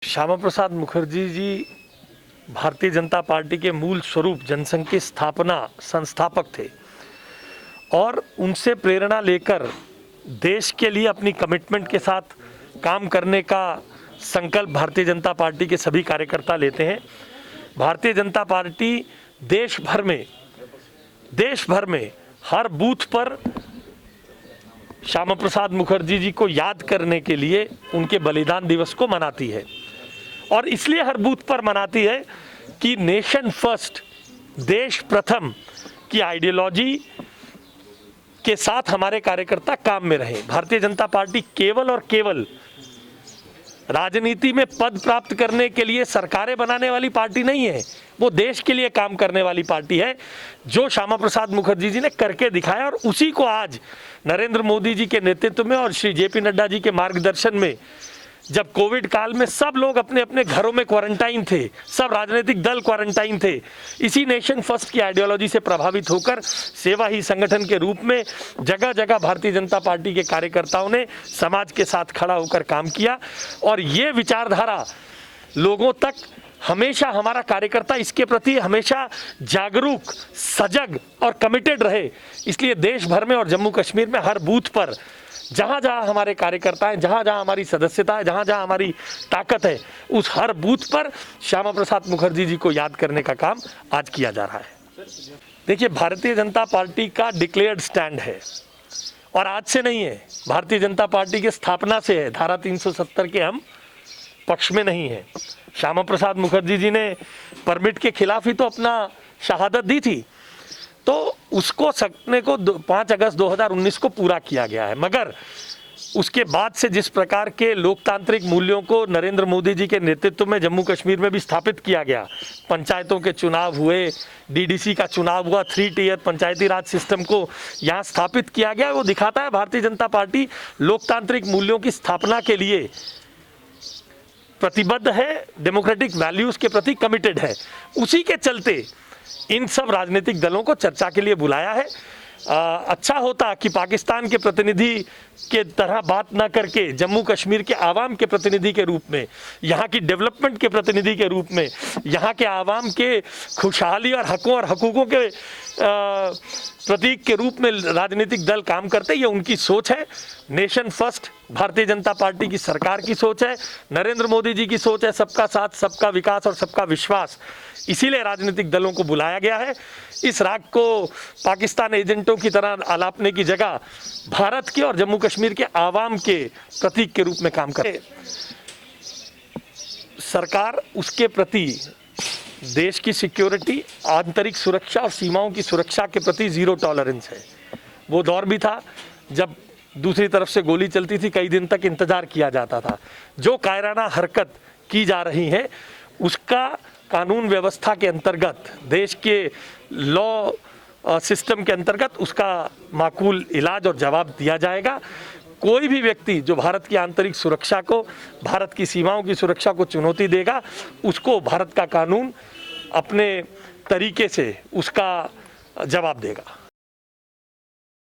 Shyama Prasad Mukherjee ji Bharatiya Janata party के मूल स्वरूप जनसंघ के स्थापना संस्थापक थे और उनसे प्रेरणा लेकर देश के लिए अपनी कमिटमेंट के साथ काम करने का संकल्प भारतीय जनता पार्टी के सभी कार्यकर्ता लेते हैं। भारतीय जनता पार्टी देश भर में हर बूथ पर श्यामा प्रसाद मुखर्जी जी को याद करने के लिए उनके बलिदान दिवस को मनाती है और इसलिए हर बूथ पर मनाती है कि नेशन फर्स्ट, देश प्रथम की आइडियोलॉजी के साथ हमारे कार्यकर्ता काम में रहे। भारतीय जनता पार्टी केवल और केवल राजनीति में पद प्राप्त करने के लिए सरकारें बनाने वाली पार्टी नहीं है, वो देश के लिए काम करने वाली पार्टी है, जो श्यामा प्रसाद मुखर्जी जी ने करके दिखाया और उसी को आज नरेंद्र मोदी जी के नेतृत्व में और श्री जेपी नड्डा जी के मार्गदर्शन में, जब कोविड काल में सब लोग अपने अपने घरों में क्वारंटाइन थे, सब राजनीतिक दल क्वारंटाइन थे, इसी नेशन फर्स्ट की आइडियोलॉजी से प्रभावित होकर सेवा ही संगठन के रूप में जगह जगह भारतीय जनता पार्टी के कार्यकर्ताओं ने समाज के साथ खड़ा होकर काम किया और ये विचारधारा लोगों तक हमेशा, हमारा कार्यकर्ता इसके प्रति हमेशा जागरूक, सजग और कमिटेड रहे। इसलिए देश भर में और जम्मू कश्मीर में हर बूथ पर जहाँ जहाँ हमारे कार्यकर्ता हैं, जहाँ जहाँ हमारी सदस्यता है, जहाँ जहाँ हमारी ताकत है, उस हर बूथ पर श्यामा प्रसाद मुखर्जी जी को याद करने का काम आज किया जा रहा है। देखिए, भारतीय जनता पार्टी का डिक्लेयर्ड स्टैंड है और आज से नहीं है, भारतीय जनता पार्टी की स्थापना से है। धारा 370 के हम पक्ष में नहीं है। श्यामा प्रसाद मुखर्जी जी ने परमिट के खिलाफ ही तो अपना शहादत दी थी, तो उसको सपने को 5 अगस्त 2019 को पूरा किया गया है। मगर उसके बाद से जिस प्रकार के लोकतांत्रिक मूल्यों को नरेंद्र मोदी जी के नेतृत्व में जम्मू कश्मीर में भी स्थापित किया गया, पंचायतों के चुनाव हुए, डीडीसी का चुनाव हुआ, 3 टियर पंचायती राज सिस्टम को यहाँ स्थापित किया गया, वो दिखाता है भारतीय जनता पार्टी लोकतांत्रिक मूल्यों की स्थापना के लिए प्रतिबद्ध है, डेमोक्रेटिक वैल्यूज के प्रति कमिटेड है। उसी के चलते इन सब राजनीतिक दलों को चर्चा के लिए बुलाया है। अच्छा होता कि पाकिस्तान के प्रतिनिधि के तरह बात ना करके जम्मू कश्मीर के आवाम के प्रतिनिधि के रूप में, यहाँ की डेवलपमेंट के प्रतिनिधि के रूप में, यहाँ के आवाम के खुशहाली और हकों और हकूकों के प्रतीक के रूप में राजनीतिक दल काम करते। ये उनकी सोच है। Nation first Bharatiya Janata party की सरकार की सोच है, नरेंद्र मोदी जी की सोच है, सबका साथ, सबका विकास और सबका विश्वास। इसीलिए राजनीतिक दलों को बुलाया गया है। इस राग को पाकिस्तान एजेंटों की तरह आलापने की जगह भारत के और जम्मू कश्मीर के आवाम के प्रतीक के रूप में काम करे। सरकार उसके प्रति देश की सिक्योरिटी, आंतरिक सुरक्षा और सीमाओं की सुरक्षा के प्रति जीरो टॉलरेंस है। वो दौर भी था जब दूसरी तरफ से गोली चलती थी, कई दिन तक इंतजार किया जाता था। जो कायराना हरकत की जा रही है उसका कानून व्यवस्था के अंतर्गत, देश के लॉ सिस्टम के अंतर्गत उसका माकूल इलाज और जवाब दिया जाएगा। कोई भी व्यक्ति जो भारत की आंतरिक सुरक्षा को, भारत की सीमाओं की सुरक्षा को चुनौती देगा, उसको भारत का कानून अपने तरीके से उसका जवाब देगा।